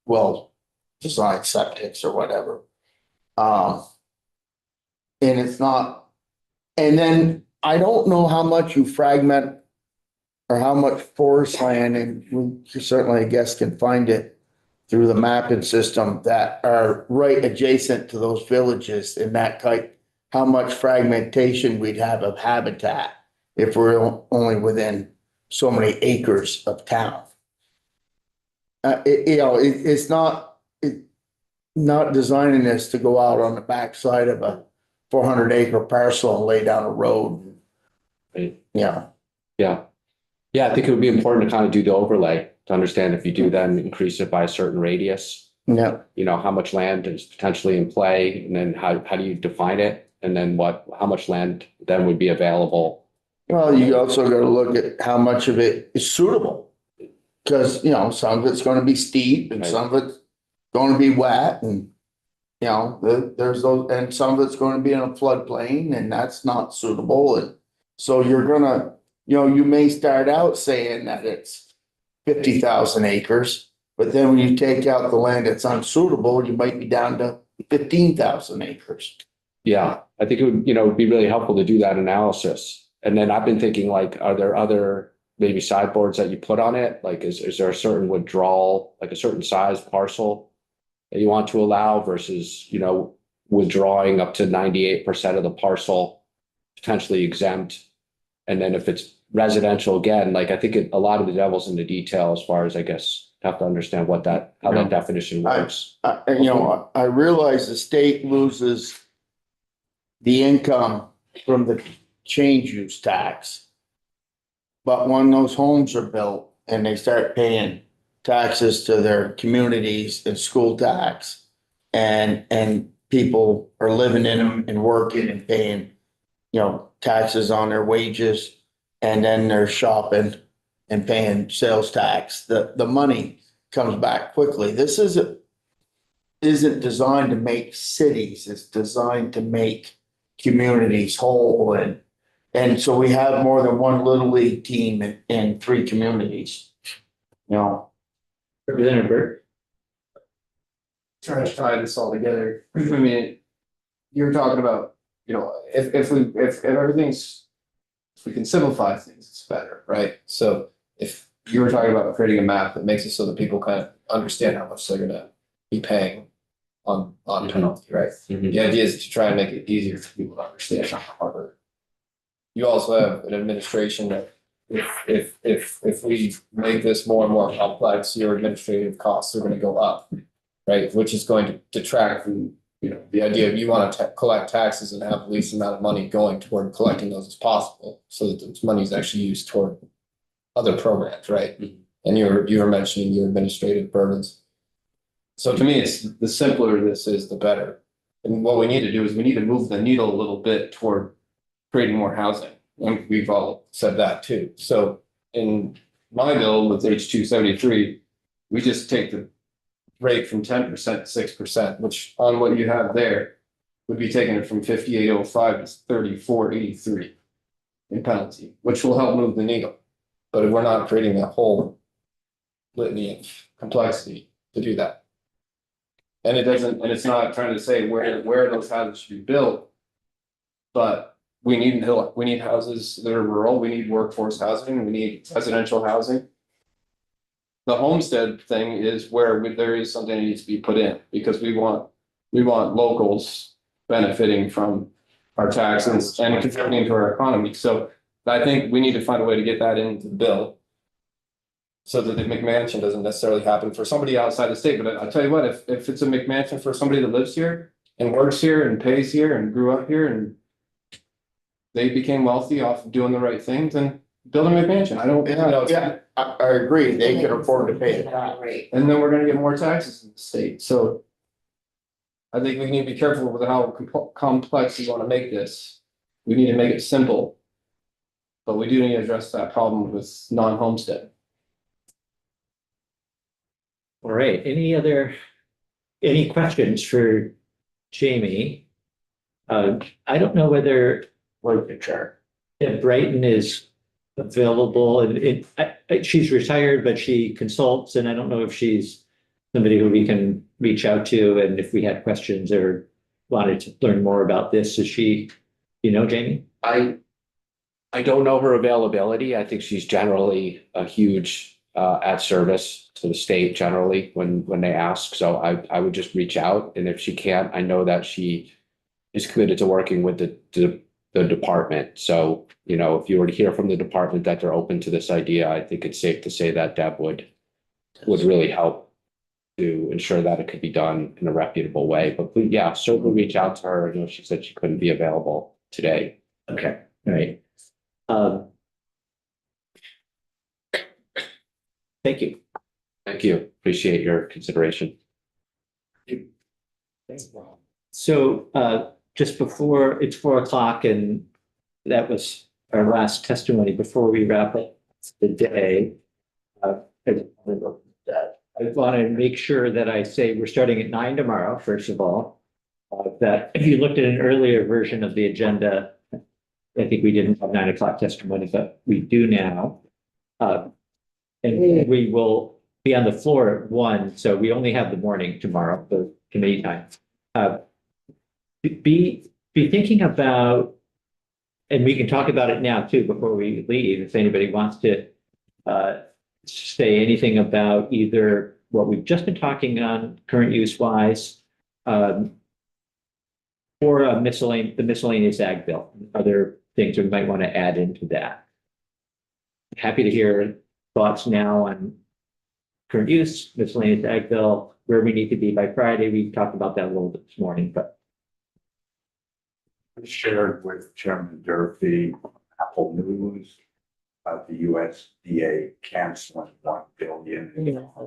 well-designed septics or whatever. And it's not, and then I don't know how much you fragment or how much forest land, and we certainly, I guess, can find it through the mapping system that are right adjacent to those villages in that type, how much fragmentation we'd have of habitat if we're only within so many acres of town. It's not designing this to go out on the backside of a 400-acre parcel and lay down a road. Right. Yeah. Yeah. Yeah, I think it would be important to kind of do the overlay to understand if you do then increase it by a certain radius, Yeah. How much land is potentially in play, and then how do you define it? And then how much land then would be available? Well, you also got to look at how much of it is suitable. Because, some of it's going to be steep and Right. some of it's going to be wet and, there's those, and some of it's going to be in a floodplain and that's not suitable. And so you're gonna, you may start out saying that it's 50,000 acres, but then when you take out the land that's unsuitable, you might be down to 15,000 acres. Yeah, I think it would, be really helpful to do that analysis. And then I've been thinking, like, are there other maybe sideboards that you put on it? Like, is there a certain withdrawal, like a certain size parcel that you want to allow versus, withdrawing up to 98% of the parcel, potentially exempt? And then if it's residential, again, like, I think a lot of the devil's in the detail as far as, I guess, have to understand how that definition works. I realize the state loses the income from the change use tax. But when those homes are built and they start paying taxes to their communities and school tax, and people are living in them and working and paying, taxes on their wages, and then they're shopping and paying sales tax, the money comes back quickly. This isn't designed to make cities, it's designed to make communities whole, and so we have more than one Little League team in 3 communities. Representative Burt? Trying to tie this all together. I mean, you're talking about, if we can simplify things, it's better, right? So if you were talking about creating a map that makes it so that people kind of understand how much they're gonna be paying on penalty, right? Mhm. The idea is to try and make it easier for people to understand how hard. You also have an administration that if we make this more and more complex, your administrative costs are gonna go up, right? Which is going to detract from, the idea of you want to collect taxes and have the least amount of money going toward collecting those as possible, so that this money is actually used toward other programs, right? Mhm. And you were mentioning your administrative burdens. So to me, it's the simpler this is, the better. And what we need to do is we need to move the needle a little bit toward creating more housing. And we've all said that too. So in my bill with H 273, we just take the rate from 10% to 6%, which on what you have there would be taking it from 5805 to 3483 in penalty, which will help move the needle. But if we're not creating that whole litany of complexity to do that. And it doesn't, and it's not trying to say where those houses should be built. But we need houses that are rural, we need workforce housing, we need residential housing. The homestead thing is where there is something that needs to be put in, because we want locals benefiting from our taxes and contributing to our economy. So I think we need to find a way to get that into the bill. So that the McMansion doesn't necessarily happen for somebody outside the state, but I'll tell you what, if it's a McMansion for somebody that lives here and works here and pays here and grew up here and they became wealthy off of doing the right things, then build a McMansion. I don't, you know, Yeah, I agree. They can afford to pay the tax. Right. and then we're gonna get more taxes in the state, so. I think we need to be careful with how complex we wanna make this. We need to make it simple. But we do need to address that problem with non-homestead. All right, any questions for Jamie? I don't know whether if Brighton is available, and she's retired, but she consults, and I don't know if she's somebody who we can reach out to, and if we had questions or wanted to learn more about this, is she, Jamie? I don't know her availability. I think she's generally a huge at service to the state generally when they ask. So I would just reach out, and if she can't, I know that she is committed to working with the department. So, if you were to hear from the department that they're open to this idea, I think it's safe to say that Deb would really help to ensure that it could be done in a reputable way. But yeah, certainly reach out to her. I know she said she couldn't be available today. Okay, all right. Thank you. Thank you. Appreciate your consideration. So just before, it's 4 o'clock, and that was our last testimony before we wrap up the day. I want to make sure that I say we're starting at 9 tomorrow, first of all. That if you looked at an earlier version of the agenda, I think we didn't have 9 o'clock testimony, but we do now. And we will be on the floor at 1, so we only have the morning tomorrow, the committee time. Be thinking about, and we can talk about it now too, before we leave, if anybody wants to say anything about either what we've just been talking on current use wise, or the miscellaneous ag bill, other things we might want to add into that. Happy to hear thoughts now on current use, miscellaneous ag bill, where we need to be by Friday. We talked about that a little bit this morning, but. I shared with Chairman Durfee, Apple News, about the USDA canceling 1 billion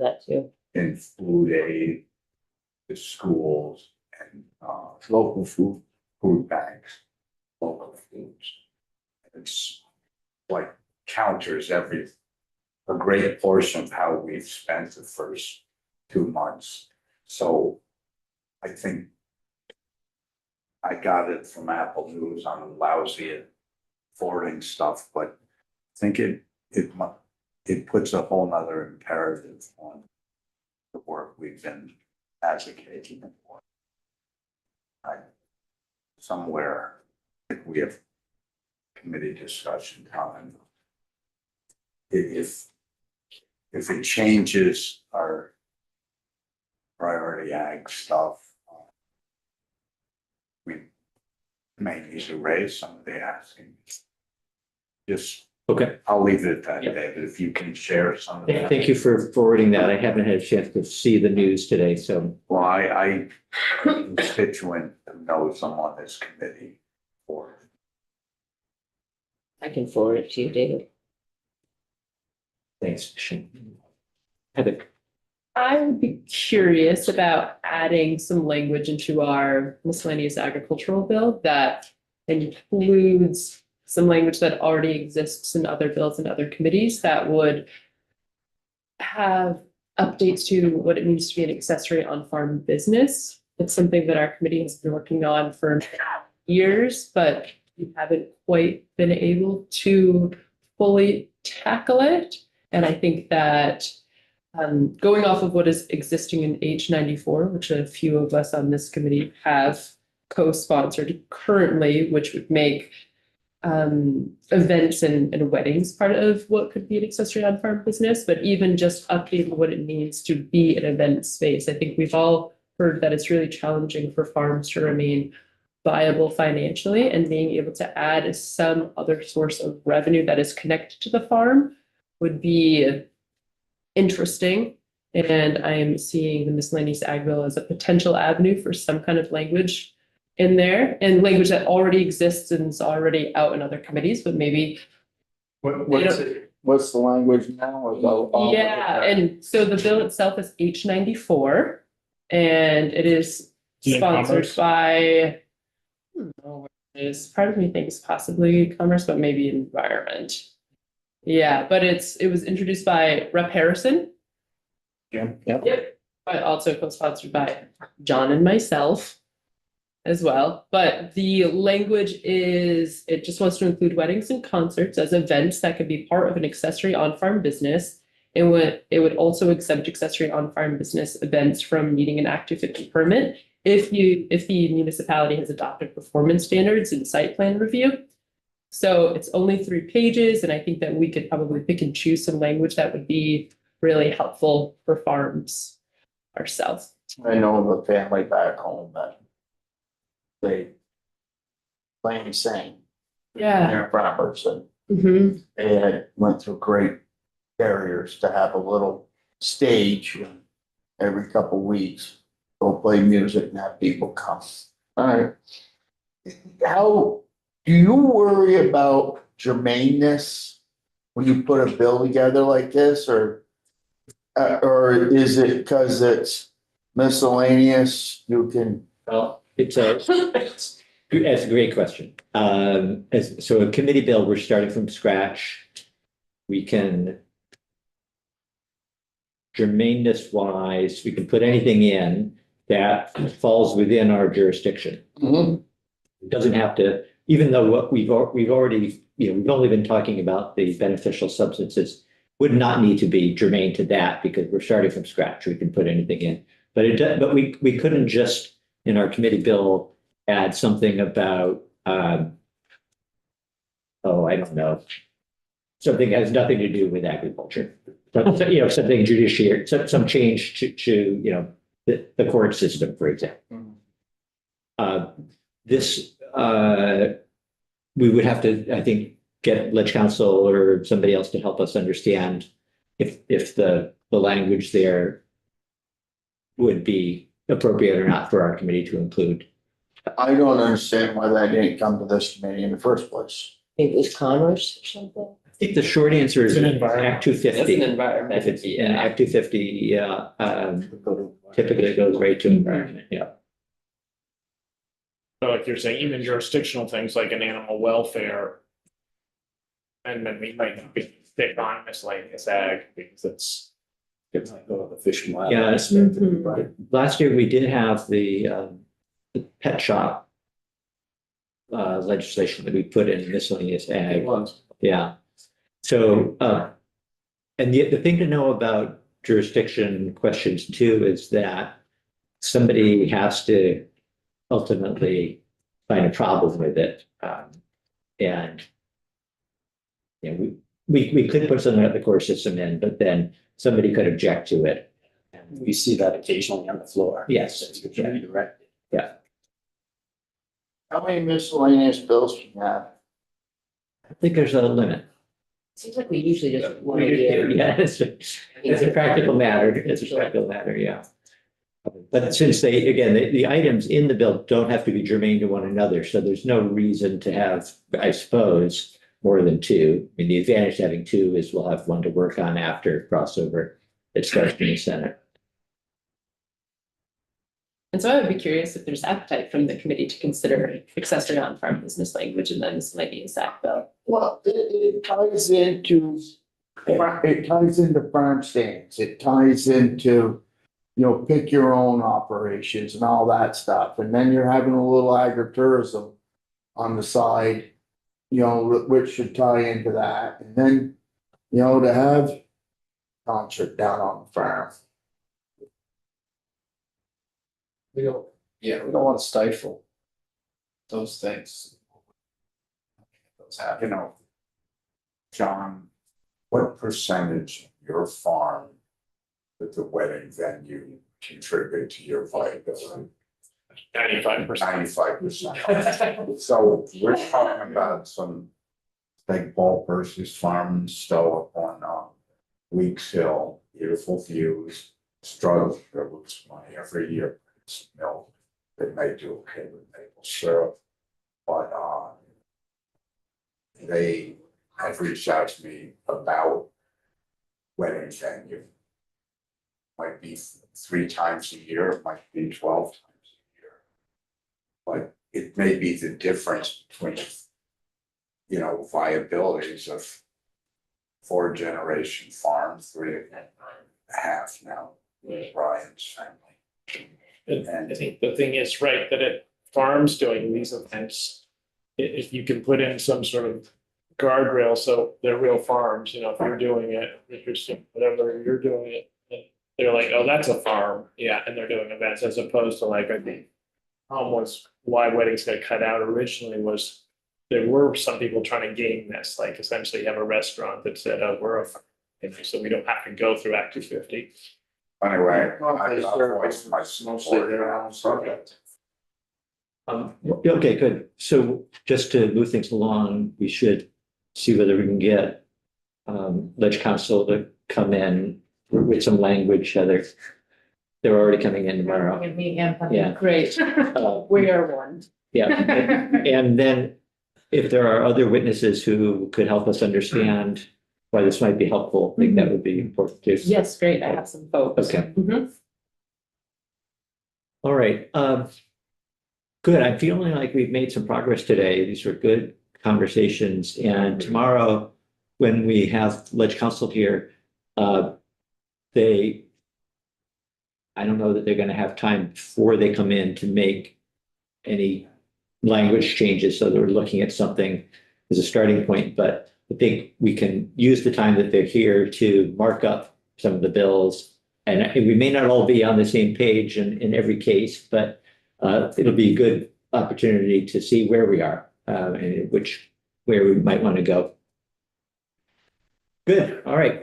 That too. in food aid to schools and local food banks, local foods. It's like counters a great portion of how we've spent the first 2 months. So I think I got it from Apple News on the lousy at forwarding stuff, but I think it puts a whole nother imperative on the work we've been advocating for. Somewhere, if we have committee discussion time, if it changes our priority ag stuff, we may need to raise some of the asking. Just, Okay. I'll leave it at that, Yeah. David, if you can share some of that. Thank you for forwarding that. I haven't had a chance to see the news today, so. Well, I constituent who knows I'm on this committee for. I can forward it to you, David. Thanks. Heather. I would be curious about adding some language into our miscellaneous agricultural bill that includes some language that already exists in other bills and other committees that would have updates to what it means to be an accessory on-farm business. It's something that our committee has been working on for years, but we haven't quite been able to fully tackle it. And I think that going off of what is existing in H94, which a few of us on this committee have co-sponsored currently, which would make events and weddings part of what could be an accessory on-farm business, but even just updating what it means to be an event space. I think we've all heard that it's really challenging for farms to remain viable financially, and being able to add some other source of revenue that is connected to the farm would be interesting. And I am seeing the miscellaneous ag bill as a potential avenue for some kind of language in there, and language that already exists and is already out in other committees, but maybe. What's the language now? Yeah, and so the bill itself is H94, and it is Is it sponsored Commerce? by, I don't know what it is, part of me thinks possibly commerce, but maybe environment. Yeah, but it was introduced by Rep. Harrison. Jim, yep. Yep. But also co-sponsored by John and myself as well. But the language is, it just wants to include weddings and concerts as events that could be part of an accessory on-farm business. It would also exempt accessory on-farm business events from needing an Act 250 permit if the municipality has adopted performance standards and site plan review. So it's only 3 pages, and I think that we could probably pick and choose some language that would be really helpful for farms ourselves. I know of a family back home that they plain sang Yeah. their farmers, and Mhm. they had went through great barriers to have a little stage every couple weeks, go play music and have people come. All right. How, do you worry about germaneness when you put a bill together like this, or is it because it's miscellaneous, you can? Well, that's a great question. So a committee bill, we're starting from scratch. We can, germaneness wise, we can put anything in that falls within our jurisdiction. It doesn't have to, even though what we've already, we've only been talking about the beneficial substances, would not need to be germane to that because we're starting from scratch. We can put anything in, but we couldn't just in our committee bill add something about, I don't know, something that has nothing to do with agriculture. Something judiciary, some change to the court system, for example. This, we would have to, I think, get ledge counsel or somebody else to help us understand if the language there would be appropriate or not for our committee to include. I don't understand why that didn't come to this committee in the first place. Maybe it was commerce or something. I think the short answer is It's an environment. Act 250. It's an environment, If it's in yeah. Act 250, typically it goes right to environment, yeah. So like you're saying, even jurisdictional things like an animal welfare. And then we might not be thick on miscellaneous ag because it's. It's like, oh, the fish and wildlife. Yeah, Mhm. Right. Last year, we did have the pet shop legislation that we put in miscellaneous It ag. was. Yeah. So, and the thing to know about jurisdiction questions too is that somebody has to ultimately find a problem with it. And we could put something at the court system in, but then somebody could object to it. We see that occasionally on the floor. Yes. It's redirected. How many miscellaneous bills do you have? I think there's a limit. Seems like we usually just one a We do, year. yeah, it's a practical matter. It's a practical matter, yeah. But since the items in the bill don't have to be germane to one another, so there's no reason to have, I suppose, more than two. I mean, the advantage of having two is we'll have one to work on after crossover that starts in the Senate. And so I would be curious if there's appetite from the committee to consider accessory on-farm business language in the miscellaneous act bill. Well, it ties into, it ties into farm stands, it ties into, you know, pick your own operations and all that stuff, and then you're having a little agritourism on the side, you know, which should tie into that, and then, you know, to have concert down on the farm. We don't want to stifle those things. Those happen. You know, John, what percentage of your farm did the wedding venue contribute to your viability? 95%. 95%. So we're talking about some big ball purses farm and stow up on Weeks Hill, beautiful views, struggle to lose money every year. It's milk, they may do okay with maple syrup, but they have reached out to me about wedding venue. Might be 3 times a year, it might be 12 times a year. But it may be the difference between, you know, viabilities of 4-generation farm, 3.5 now, with Brian's family. And I think the thing is, right, that if farms doing these events, if you can put in some sort of guardrail, so they're real farms, you know, if you're doing it, interesting, whatever, you're doing it. And they're like, oh, that's a farm, yeah, and they're doing events, as opposed to like, I think. Was why weddings got cut out originally was, there were some people trying to game this, like essentially have a restaurant that said, oh, we're a farm, so we don't have to go through Act 250. Anyway, I voiced my support. Okay, good. So just to move things along, we should see whether we can get Ledge Council to come in with some language. They're already coming in tomorrow. Yeah. Great, we are warned. Yeah. And then if there are other witnesses who could help us understand why this might be helpful, I think that would be important too. Yes, great, I have some folks. Okay. Mhm. All right. Good. I'm feeling like we've made some progress today. These were good conversations. And tomorrow, when we have Ledge Council here, I don't know that they're going to have time before they come in to make any language changes. So they're looking at something as a starting point, but I think we can use the time that they're here to mark up some of the bills. And we may not all be on the same page in every case, but it'll be a good opportunity to see where we are and where we might want to go. Good. All right.